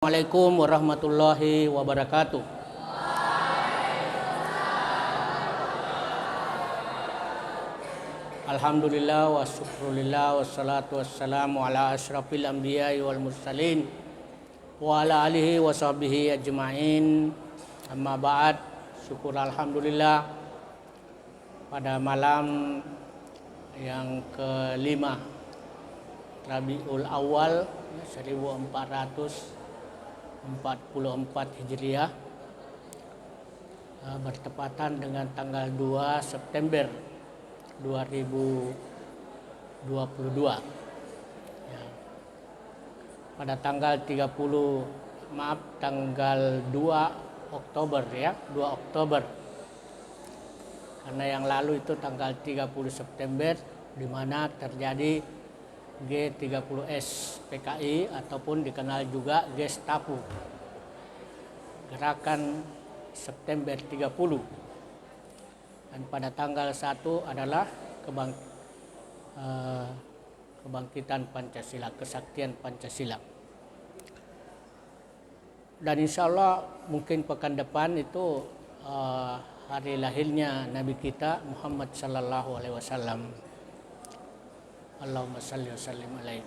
Assalamualaikum warahmatullahi wabarakatuh. Alhamdulillah wa syukrulillah wassalatu wassalamu ala asyrafil anbiya'i wal mursalin wa ala alihi wa sahbihi ajma'in. Amma ba'd. Syukur alhamdulillah pada malam yang kelima Rabiul Awal 1444 Hijriah bertepatan dengan tanggal 2 September 2022 ya. Pada tanggal 2 Oktober ya, 2 Oktober. Karena yang lalu itu tanggal 30 September di mana terjadi G30S PKI ataupun dikenal juga Gestapo. Gerakan September 30. Dan pada tanggal 1 adalah kebangkitan Pancasila, kesaktian Pancasila. Dan insya Allah mungkin pekan depan itu hari lahirnya Nabi kita Muhammad sallallahu alaihi wasallam. Allahumma salli wa sallim alaihi.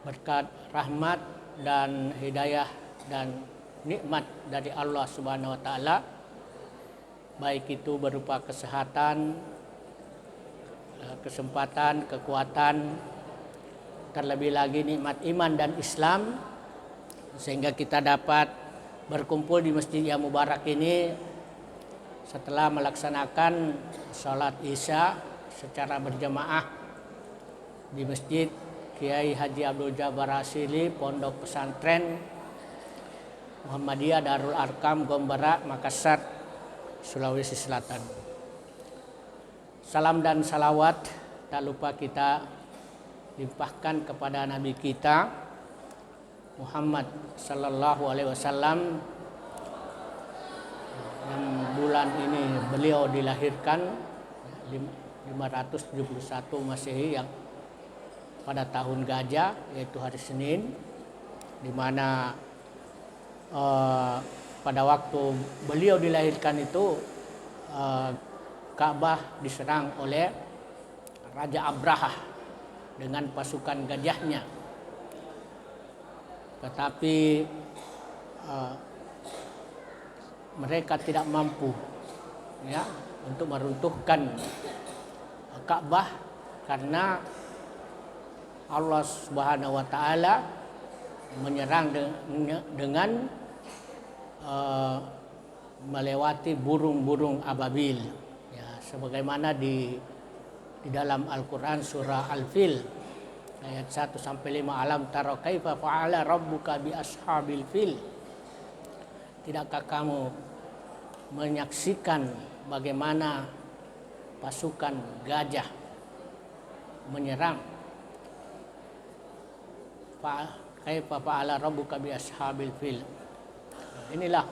Berkat rahmat dan hidayah dan nikmat dari Allah Subhanahu wa taala, baik itu berupa kesehatan, kesempatan, kekuatan, terlebih lagi nikmat iman dan Islam, sehingga kita dapat berkumpul di masjid yang mubarak ini setelah melaksanakan sholat Isya secara berjamaah di Masjid Kiai Haji Abdul Jabbar Asili, Pondok Pesantren Muhammadiyah Darul Arkam Gombera, Makassar, Sulawesi Selatan. Salam dan salawat tak lupa kita limpahkan kepada Nabi kita Muhammad sallallahu alaihi wasallam yang bulan ini beliau dilahirkan 571 Masehi yang pada tahun Gajah, yaitu hari Senin, di mana pada waktu beliau dilahirkan itu Ka'bah diserang oleh Raja Abrahah dengan pasukan gajahnya. Tetapi mereka tidak mampu ya untuk meruntuhkan Ka'bah karena Allah Subhanahu wa taala menyerang dengan melewati burung-burung ababil ya, sebagaimana di dalam Al-Qur'an surah Al-Fil ayat 1 sampai 5, alam tara kaifa fa'ala rabbuka bi ashabil fil. Tidakkah kamu menyaksikan bagaimana pasukan gajah menyerang? Kaifa fa'ala rabbuka bi ashabil fil. Inilah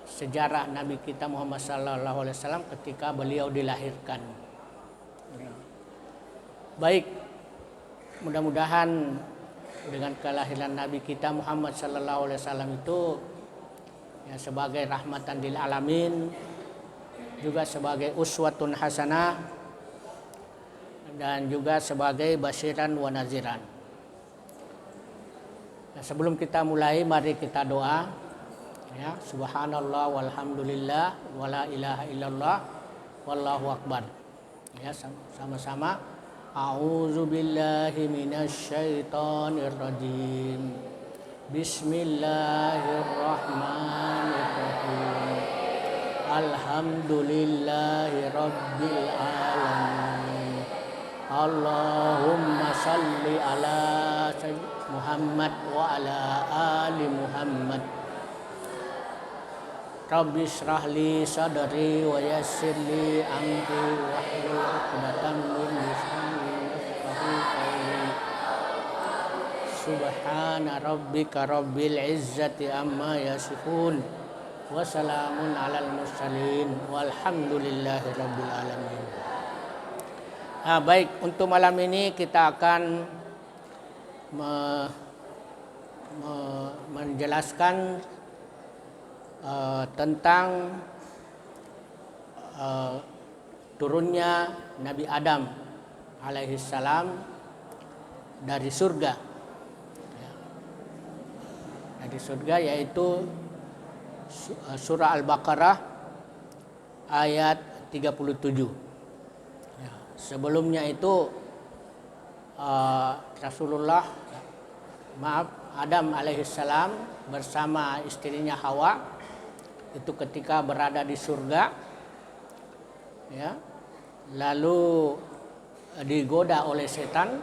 sejarah Nabi kita Muhammad sallallahu alaihi wasallam ketika beliau dilahirkan. Baik, mudah-mudahan dengan kelahiran Nabi kita Muhammad sallallahu alaihi wasallam itu ya, sebagai rahmatan lil alamin, juga sebagai uswatun hasanah, dan juga sebagai basyiran wa naziran. Nah, sebelum kita mulai, mari kita doa ya, subhanallah walhamdulillah wala ilaha illallah wallahu akbar ya, sama-sama. A'udzu billahi minasyaitonir rajim. Bismillahirrahmanirrahim. Alhamdulillahi rabbil alamin. Allahumma salli ala Muhammad wa ala ali Muhammad. Rabbi shrah li sadri wa yassir li amri wahlul 'uqdatam min lisani yafqahu qawli. Subhana rabbika rabbil izzati amma yasifun wa salamun alal mursalin walhamdulillahi rabbil alamin. Baik, untuk malam ini kita akan menjelaskan tentang turunnya Nabi Adam alaihissalam dari surga. Dari surga, yaitu surah Al-Baqarah ayat 37. Sebelumnya itu Rasulullah, Adam alaihissalam bersama istrinya Hawa itu ketika berada di surga, ya, lalu digoda oleh setan,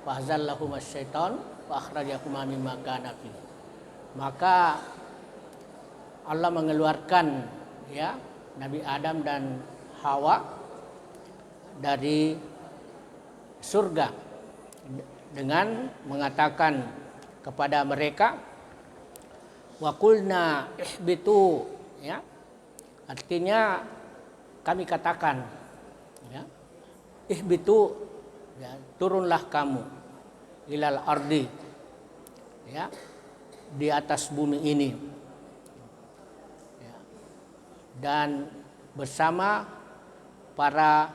fahzallahumas syaitan wa akhrajahuma mimma kana fi. Maka Allah mengeluarkan, ya, Nabi Adam dan Hawa dari surga dengan mengatakan kepada mereka, wa qulna ihbitu, ya, artinya kami katakan, ya, ihbitu, ya, turunlah kamu, ilal ardi, ya, di atas bumi ini, ya, dan bersama para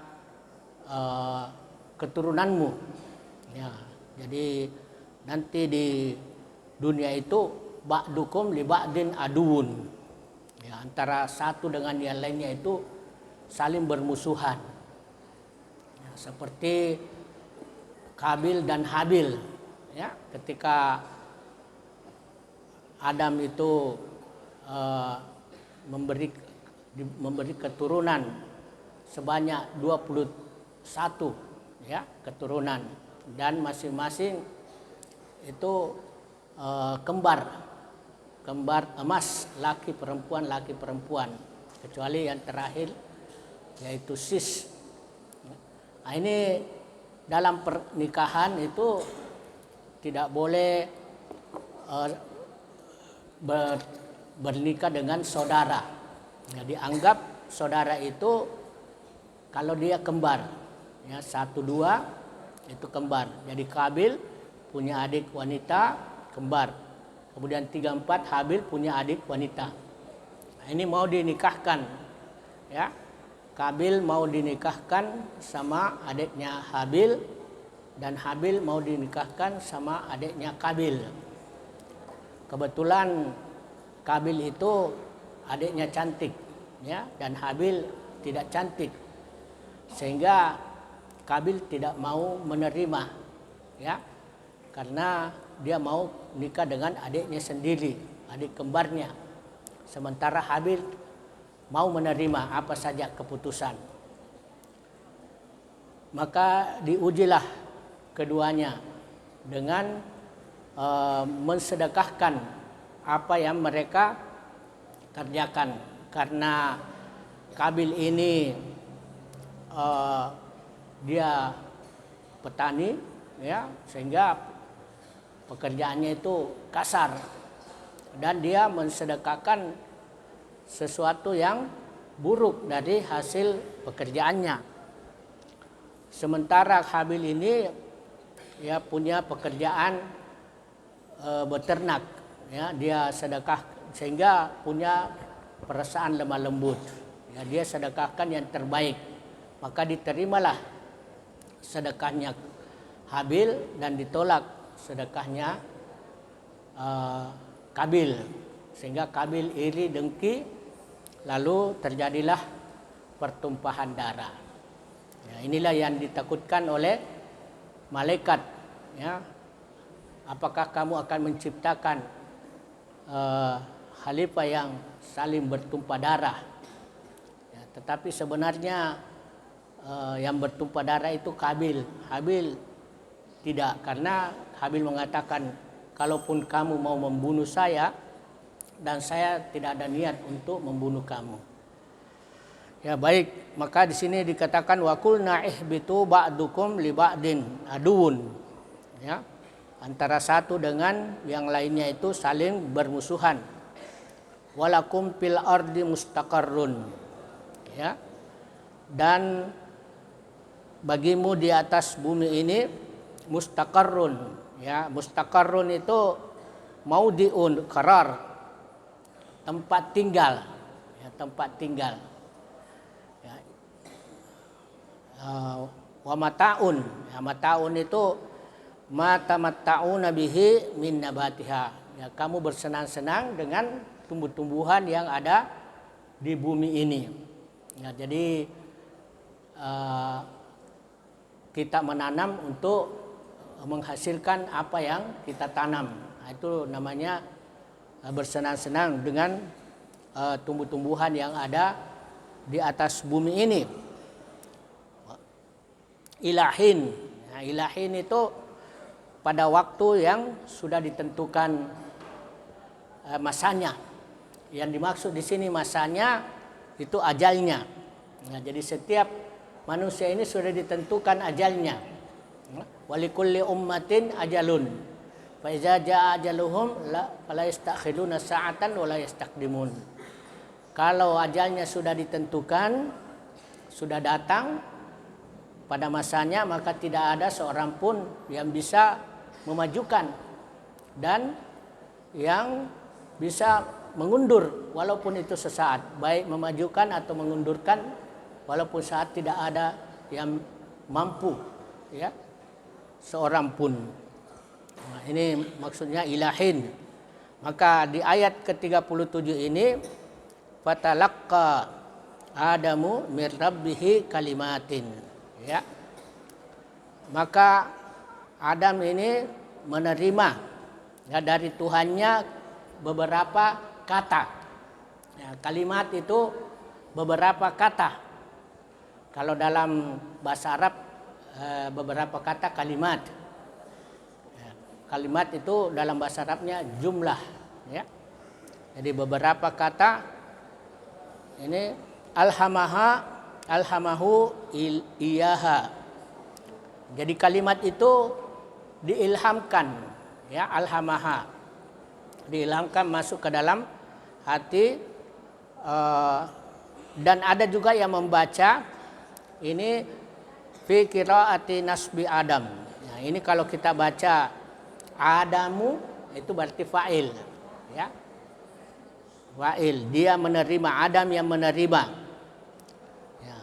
keturunanmu, ya. Jadi nanti di dunia itu ba'dukum li ba'din aduun, ya, antara satu dengan yang lainnya itu saling bermusuhan, ya, seperti Kabil dan Habil, ya, ketika Adam itu memberi keturunan sebanyak 21, ya, keturunan, dan masing-masing itu kembar emas, laki perempuan, kecuali yang terakhir yaitu sis. Nah, ini dalam pernikahan itu tidak boleh bernikah dengan saudara. Ya, dianggap saudara itu kalau dia kembar, ya, 1, 2 itu kembar. Jadi Kabil punya adik wanita kembar. Kemudian 3, 4 Habil punya adik wanita. Nah, ini mau dinikahkan, ya. Kabil mau dinikahkan sama adiknya Habil, dan Habil mau dinikahkan sama adiknya Kabil. Kebetulan Kabil itu adiknya cantik, ya, dan Habil tidak cantik, sehingga Kabil tidak mau menerima, ya, karena dia mau nikah dengan adiknya sendiri, adik kembarnya. Sementara Habil mau menerima apa saja keputusan. Maka diujilah keduanya dengan mensedekahkan apa yang mereka kerjakan, karena Kabil ini dia petani, ya, sehingga pekerjaannya itu kasar, dan dia mensedekahkan sesuatu yang buruk dari hasil pekerjaannya. Sementara Habil ini, ya, punya pekerjaan beternak, ya, dia sedekah sehingga punya perasaan lemah lembut, ya, dia sedekahkan yang terbaik, maka diterimalah sedekahnya Habil dan ditolak sedekahnya Kabil, sehingga Kabil iri dengki, lalu terjadilah pertumpahan darah. Ya, inilah yang ditakutkan oleh malaikat, ya. Apakah kamu akan menciptakan khalifah yang saling bertumpah darah? Ya, tetapi sebenarnya yang bertumpah darah itu Kabil. Habil tidak, karena Habil mengatakan, kalaupun kamu mau membunuh saya, dan saya tidak ada niat untuk membunuh kamu. Ya, baik, maka di sini dikatakan wa qulna ihbitu ba'dukum li ba'din aduun, ya, antara satu dengan yang lainnya itu saling bermusuhan. Walakum fil ardi mustaqarrun, ya, dan bagimu di atas bumi ini mustaqarrun, ya. Mustaqarrun itu maudiun qarar, tempat tinggal, ya, tempat tinggal. Ya. Wa mataun, ya, mataun itu matamatta'una bihi min nabatiha. Ya, kamu bersenang-senang dengan tumbuh-tumbuhan yang ada di bumi ini. Ya, jadi kita menanam untuk menghasilkan apa yang kita tanam. Nah, itu namanya bersenang-senang dengan tumbuh-tumbuhan yang ada di atas bumi ini. Ilahin, nah, ilahin itu pada waktu yang sudah ditentukan masanya. Yang dimaksud di sini masanya itu ajalnya. Nah, jadi setiap manusia ini sudah ditentukan ajalnya. Walikulli ummatin ajalun. Fa iza jaa ajaluhum la yastakhiruna sa'atan wa la yastaqdimun. Kalau ajalnya sudah ditentukan, sudah datang pada masanya, maka tidak ada seorang pun yang bisa memajukan dan yang bisa mengundur walaupun itu sesaat, baik memajukan atau mengundurkan walaupun saat tidak ada yang mampu, ya, seorang pun. Nah, ini maksudnya ilahin. Maka di ayat ke-37 ini fatalaqqa Adamu mir rabbihi kalimatin, ya. Maka Adam ini menerima, ya, dari Tuhannya beberapa kata. Ya, kalimat itu beberapa kata. Kalau dalam bahasa Arab beberapa kata kalimat. Ya, kalimat itu dalam bahasa Arabnya jumlah, ya. Jadi beberapa kata ini alhamahu iyaha. Jadi kalimat itu diilhamkan, ya, alhamaha. Diilhamkan masuk ke dalam hati, dan ada juga yang membaca ini fi qiraati nasbi Adam. Nah, ini kalau kita baca Adamu itu berarti fa'il, ya. Fa'il, dia menerima, Adam yang menerima. Ya.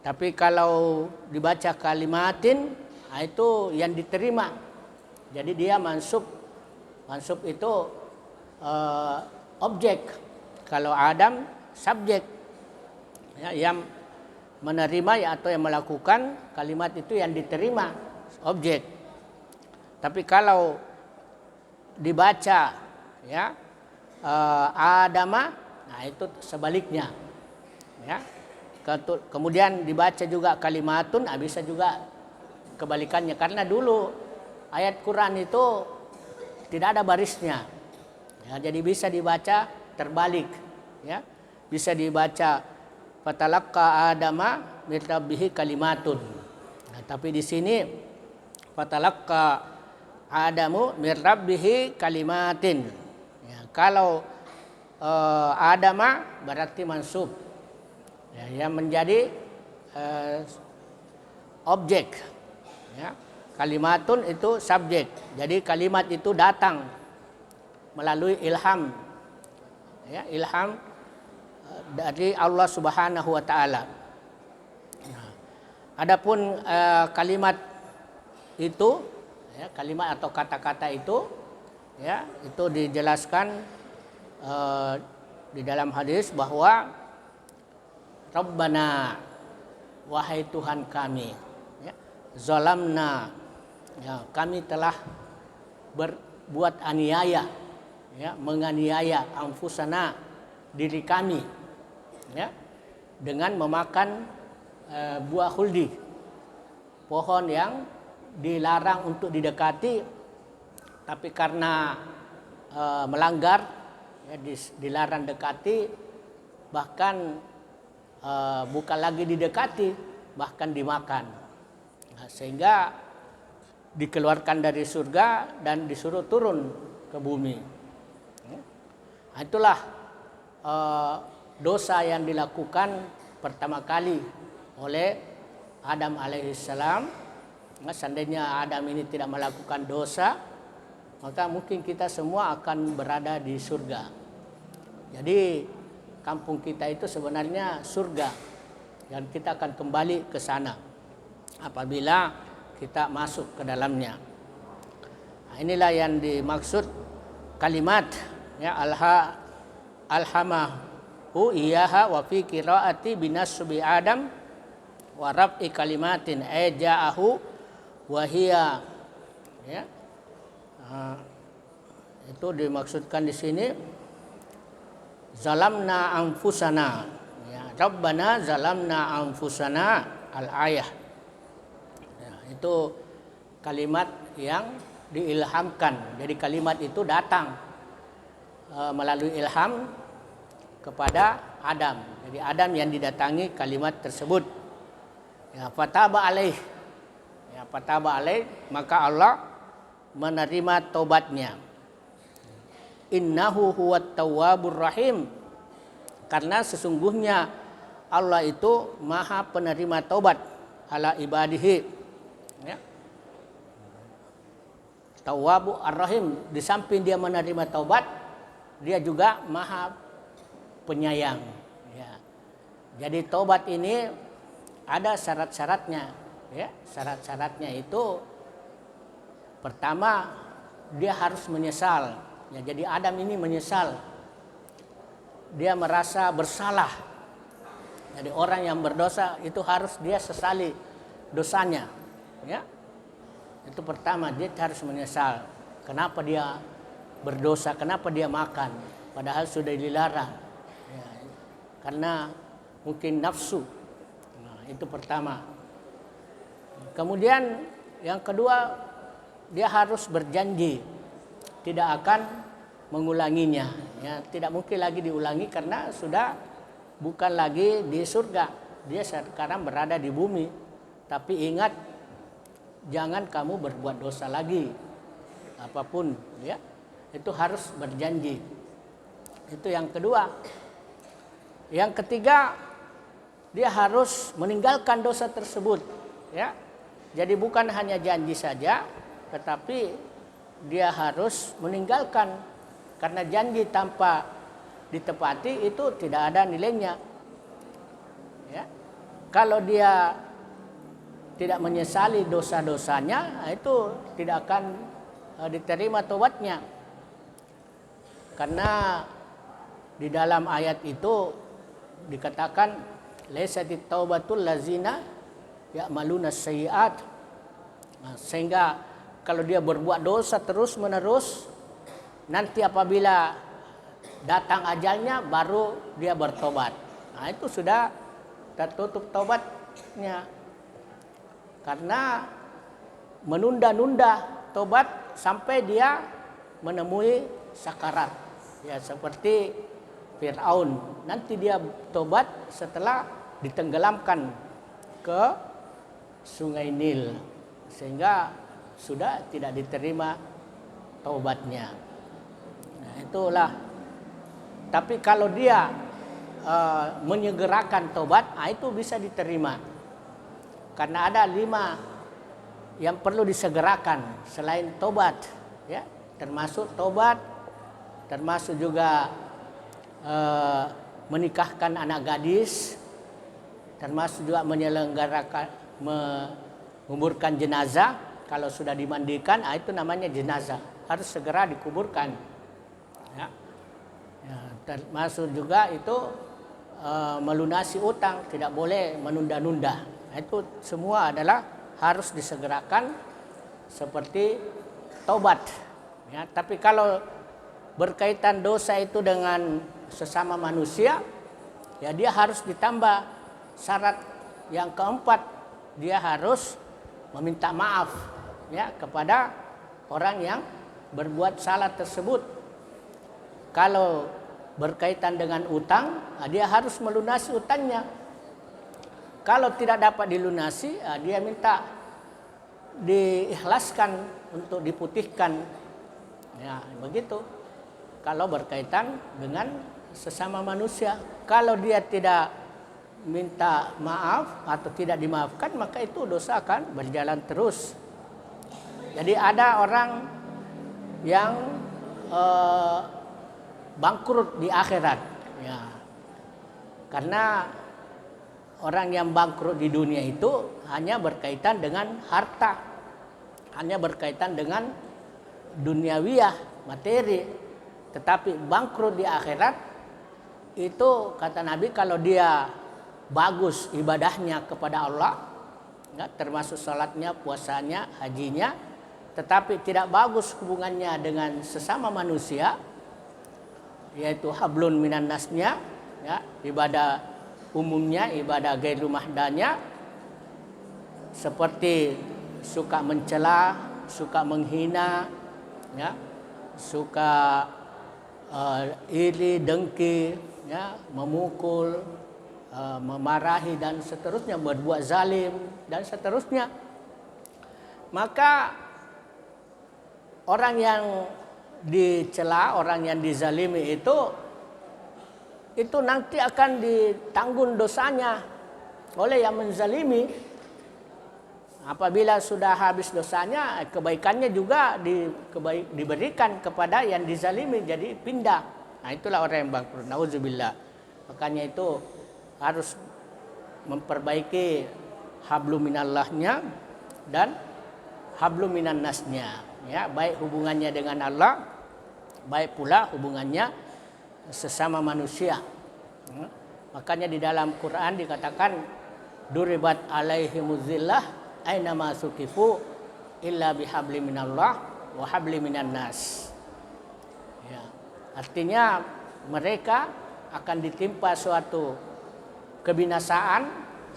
Tapi kalau dibaca kalimatin, nah itu yang diterima. Jadi dia mansub itu objek. Kalau Adam subjek, ya, yang menerima, ya, atau yang melakukan kalimat itu yang diterima, objek. Tapi kalau dibaca, ya, Adama, nah itu sebaliknya, ya. Kemudian dibaca juga kalimatun, nah bisa juga kebalikannya, karena dulu ayat Quran itu tidak ada barisnya, ya, jadi bisa dibaca terbalik, ya. Bisa dibaca fatalaqqa Adama min rabbihi kalimatun. Nah, tapi di sini fatalaqqa Adamu min rabbihi kalimatin. Ya, kalau Adama berarti mansub, ya, yang menjadi objek, ya. Kalimatun itu subjek. Jadi kalimat itu datang melalui ilham, ya, ilham dari Allah Subhanahu wa taala. Nah, adapun kalimat itu, ya, kalimat atau kata-kata itu, ya, itu dijelaskan di dalam hadis bahwa Rabbana, wahai Tuhan kami, ya, zalamna, ya, kami telah berbuat aniaya, ya, menganiaya anfusana, diri kami, ya, dengan memakan buah khuldi, pohon yang dilarang untuk didekati, tapi karena melanggar, ya, dilarang dekati, bahkan bukan lagi didekati, bahkan dimakan. Nah, sehingga dikeluarkan dari surga dan disuruh turun ke bumi. Nah, itulah dosa yang dilakukan pertama kali oleh Adam alaihissalam. Nah, seandainya Adam ini tidak melakukan dosa, maka mungkin kita semua akan berada di surga. Jadi kampung kita itu sebenarnya surga, dan kita akan kembali ke sana apabila kita masuk ke dalamnya. Nah, inilah yang dimaksud kalimat ya alhamahu iyaha wa fi qiraati binasbi adam wa rab'i kalimatin ja'ahu wa hiya ya. Itu dimaksudkan di sini zalamna anfusana ya, rabbana zalamna anfusana al-ayah ya, itu kalimat yang diilhamkan. Jadi kalimat itu datang melalui ilham kepada Adam. Jadi Adam yang didatangi kalimat tersebut ya, fataba alaih ya, fataba alaih, maka Allah menerima taubatnya. Innahu huwat tawwabur rahim, karena sesungguhnya Allah itu maha penerima taubat ala ibadihi ya. Tawwabu ar-rahim, di samping dia menerima taubat, dia juga maha penyayang ya. Jadi taubat ini ada syarat-syaratnya ya. Syarat-syaratnya itu pertama, dia harus menyesal ya. Jadi Adam ini menyesal, dia merasa bersalah. Jadi orang yang berdosa itu harus dia sesali dosanya ya. Itu pertama, dia harus menyesal kenapa dia berdosa, kenapa dia makan padahal sudah dilarang ya, karena mungkin nafsu. Nah, itu pertama. Kemudian yang kedua, dia harus berjanji tidak akan mengulanginya ya. Tidak mungkin lagi diulangi karena sudah bukan lagi di surga, dia sekarang berada di bumi. Tapi ingat, jangan kamu berbuat dosa lagi apapun ya. Itu harus berjanji. Itu yang kedua. Yang ketiga, dia harus meninggalkan dosa tersebut ya. Jadi bukan hanya janji saja, tetapi dia harus meninggalkan, karena janji tanpa ditepati itu tidak ada nilainya ya. Kalau dia tidak menyesali dosa-dosanya, itu tidak akan diterima taubatnya. Karena di dalam ayat itu dikatakan laisatit taubatul lazina ya'maluna sayyi'at. Nah, sehingga kalau dia berbuat dosa terus-menerus, nanti apabila datang ajalnya baru dia bertobat. Nah, itu sudah tertutup taubatnya. Karena menunda-nunda tobat sampai dia menemui sakarat ya, seperti Fir'aun. Nanti dia tobat setelah ditenggelamkan ke Sungai Nil, sehingga sudah tidak diterima taubatnya. Nah, itulah. Tapi kalau dia menyegerakan taubat, itu bisa diterima. Karena ada 5 yang perlu disegerakan selain tobat ya, termasuk tobat, termasuk juga menikahkan anak gadis, termasuk juga menyelenggarakan menguburkan jenazah. Kalau sudah dimandikan, itu namanya jenazah, harus segera dikuburkan ya. Ya, termasuk juga itu melunasi utang, tidak boleh menunda-nunda. Itu semua adalah harus disegerakan seperti tobat ya. Tapi kalau berkaitan dosa itu dengan sesama manusia ya, dia harus ditambah syarat yang keempat, dia harus meminta maaf ya kepada orang yang berbuat salah tersebut. Kalau berkaitan dengan utang, dia harus melunasi utangnya. Kalau tidak dapat dilunasi, dia minta diikhlaskan untuk diputihkan. Ya, begitu. Kalau berkaitan dengan sesama manusia, kalau dia tidak minta maaf atau tidak dimaafkan, maka itu dosa akan berjalan terus. Jadi ada orang yang bangkrut di akhirat. Ya. Karena orang yang bangkrut di dunia itu hanya berkaitan dengan harta, hanya berkaitan dengan duniawiyah, materi. Tetapi bangkrut di akhirat itu kata Nabi, kalau dia bagus ibadahnya kepada Allah, ya, termasuk salatnya, puasanya, hajinya, tetapi tidak bagus hubungannya dengan sesama manusia, yaitu hablun minan nasnya, ya, ibadah umumnya, ibadah ghairul mahdanya, seperti suka mencela, suka menghina, ya, suka iri, dengki, ya, memukul, memarahi dan seterusnya, berbuat zalim dan seterusnya. Maka orang yang dicela, orang yang dizalimi itu nanti akan ditanggung dosanya oleh yang menzalimi. Apabila sudah habis dosanya, kebaikannya juga diberikan kepada yang dizalimi, jadi pindah. Nah, itulah orang yang bangkrut. Nauzubillah. Makanya itu harus memperbaiki hablum minallahnya dan hablum minan nasnya. Ya, baik hubungannya dengan Allah, baik pula hubungannya sesama manusia. Makanya di dalam Quran dikatakan duribat alaihimuzillah aina ma suqifu illa bihabli minallah wa habli minan nas. Ya, artinya mereka akan ditimpa suatu kebinasaan,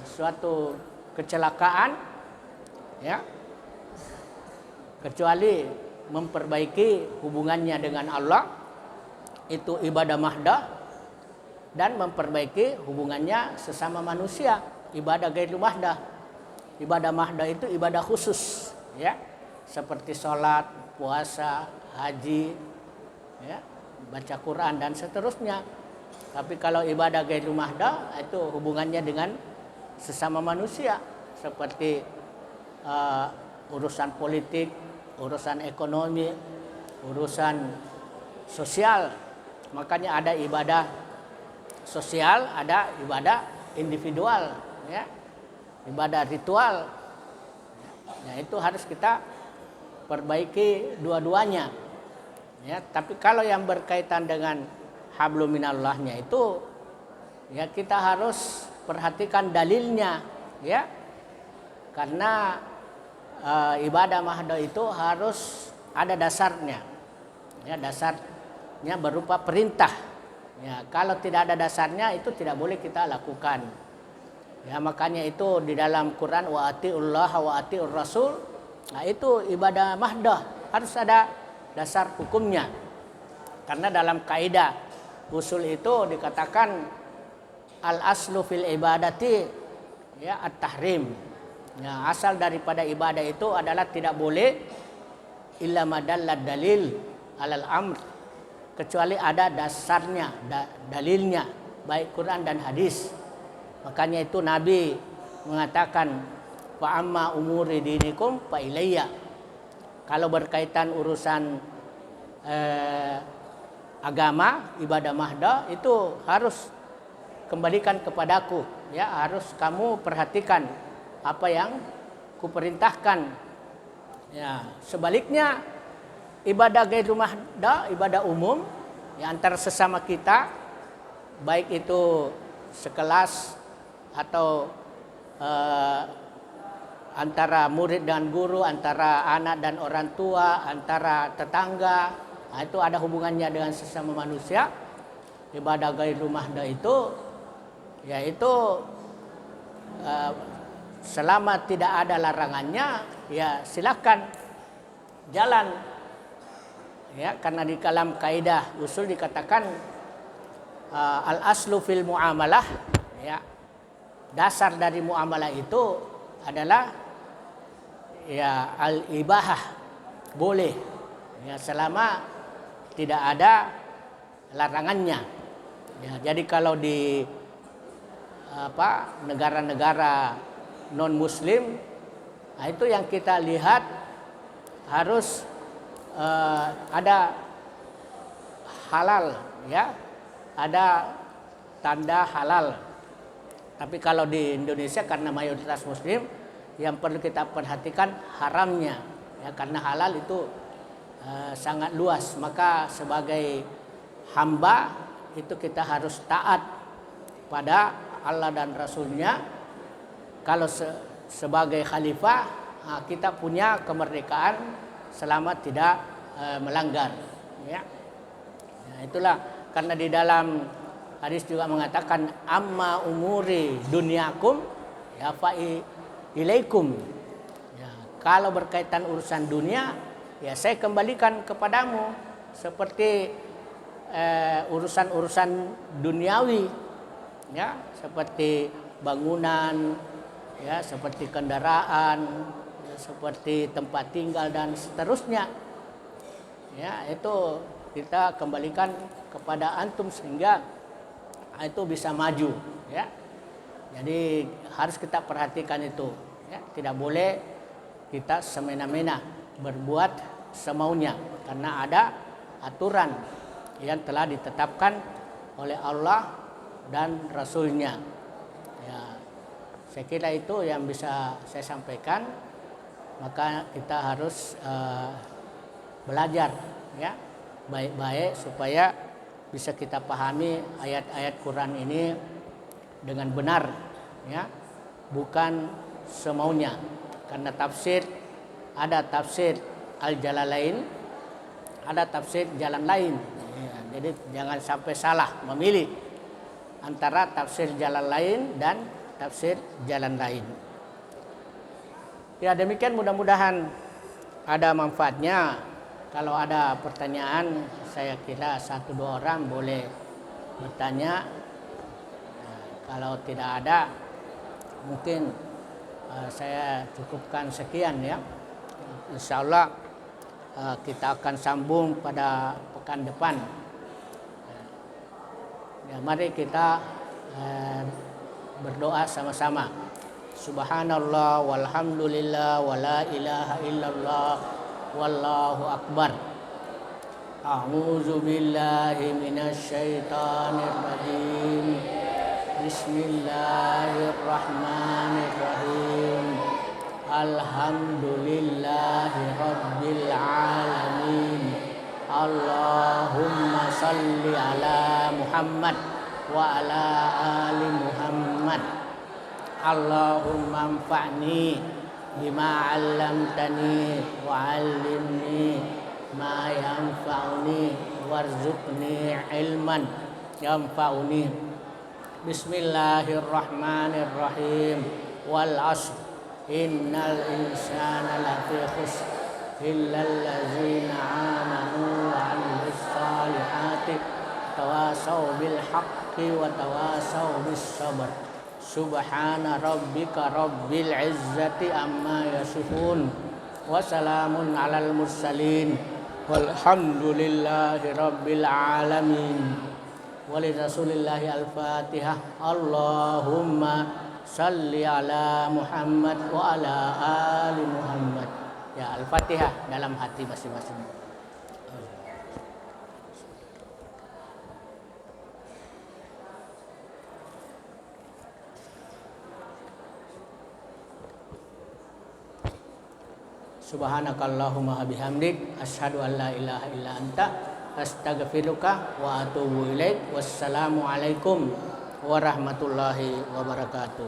suatu kecelakaan, ya, kecuali memperbaiki hubungannya dengan Allah, itu ibadah mahdah, dan memperbaiki hubungannya sesama manusia, ibadah ghairul mahdah. Ibadah mahdah itu ibadah khusus, ya, seperti sholat, puasa, haji, ya, baca Quran dan seterusnya. Tapi kalau ibadah ghairul mahdah itu hubungannya dengan sesama manusia, seperti urusan politik, urusan ekonomi, urusan sosial. Makanya ada ibadah sosial, ada ibadah individual, ya, ibadah ritual. Nah, itu harus kita perbaiki dua-duanya. Ya, tapi kalau yang berkaitan dengan hablum minallahnya itu, ya, kita harus perhatikan dalilnya, ya. Karena ibadah mahdoh itu harus ada dasarnya. Ya, dasarnya berupa perintah. Ya, kalau tidak ada dasarnya itu tidak boleh kita lakukan. Ya, makanya itu di dalam Quran wa atiullah wa atiur rasul. Nah, itu ibadah mahdah harus ada dasar hukumnya. Karena dalam kaidah usul itu dikatakan al aslu fil ibadati, ya, at-tahrim. Ya, asal daripada ibadah itu adalah tidak boleh illa madallad dalil alal amr, kecuali ada dasarnya, dalilnya, baik Quran dan hadis. Makanya itu Nabi mengatakan fa amma umuri dinikum fa ilayya. Kalau berkaitan urusan agama, ibadah mahdah itu harus kembalikan kepadaku, ya, harus kamu perhatikan apa yang kuperintahkan. Ya, sebaliknya ibadah ghairul mahdah, ibadah umum, ya, antara sesama kita, baik itu sekelas atau antara murid dan guru, antara anak dan orang tua, antara tetangga. Nah, itu ada hubungannya dengan sesama manusia. Ibadah ghairul mahdah itu, yaitu selama tidak ada larangannya, ya silakan jalan. Ya, karena di dalam kaidah usul dikatakan al aslu fil muamalah, ya, dasar dari muamalah itu adalah, ya, al ibahah, boleh, ya, selama tidak ada larangannya. Ya, jadi kalau di negara-negara non muslim, nah, itu yang kita lihat harus ada halal, ya, ada tanda halal. Tapi kalau di Indonesia karena mayoritas Muslim, yang perlu kita perhatikan haramnya, ya, karena halal itu sangat luas. Maka sebagai hamba itu kita harus taat pada Allah dan Rasulnya. Kalau sebagai khalifah, kita punya kemerdekaan selama tidak melanggar, ya. Nah, itulah karena di dalam hadis juga mengatakan amma umuri dunyakum ya fa ilaikum. Ya, kalau berkaitan urusan dunia, ya saya kembalikan kepadamu, seperti urusan-urusan duniawi, ya, seperti bangunan, ya, seperti kendaraan, ya, seperti tempat tinggal dan seterusnya. Ya, itu kita kembalikan kepada antum sehingga itu bisa maju, ya. Jadi harus kita perhatikan itu, ya. Tidak boleh kita semena-mena berbuat semaunya, karena ada aturan yang telah ditetapkan oleh Allah dan Rasulnya. Ya, saya kira itu yang bisa saya sampaikan. Maka kita harus belajar, ya, baik-baik supaya bisa kita pahami ayat-ayat Quran ini dengan benar, ya, bukan semaunya. Karena tafsir, ada tafsir al-jalalain, ada tafsir jalan lain. Ya, jadi jangan sampai salah memilih antara tafsir jalan lain dan tafsir jalan lain. Ya, demikian, mudah-mudahan ada manfaatnya. Kalau ada pertanyaan, saya kira 1-2 orang boleh bertanya. Kalau tidak ada, mungkin saya cukupkan sekian, ya. Insya Allah kita akan sambung pada pekan depan. Ya, mari kita berdoa sama-sama. Subhanallah walhamdulillah wala ilaha illallah wallahu akbar. A'udzu billahi minasy syaithanir rajim. Bismillahirrahmanirrahim. Alhamdulillahi rabbil alamin. Allahumma salli ala Muhammad wa ala ali Muhammad. Allahumma anfa'ni bima 'allamtani wa 'allimni ma yanfa'uni warzuqni ilman yanfa'uni. Bismillahirrahmanirrahim. Wal 'ashr innal insana lafi khusr illal ladzina amanu wa 'amilus solihati tawasaw bil haqqi wa tawasaw bis sabr. Subhana rabbika rabbil izzati amma yasifun wa salamun alal mursalin walhamdulillahi rabbil alamin. Wali rasulillahi al-fatihah. Allahumma salli ala Muhammad wa ala ali Muhammad. Ya, al-fatihah dalam hati masing-masing. Subhanakallahumma bihamdik asyhadu an la ilaha illa anta astaghfiruka wa atubu ilaik. Wassalamu alaikum warahmatullahi wabarakatuh.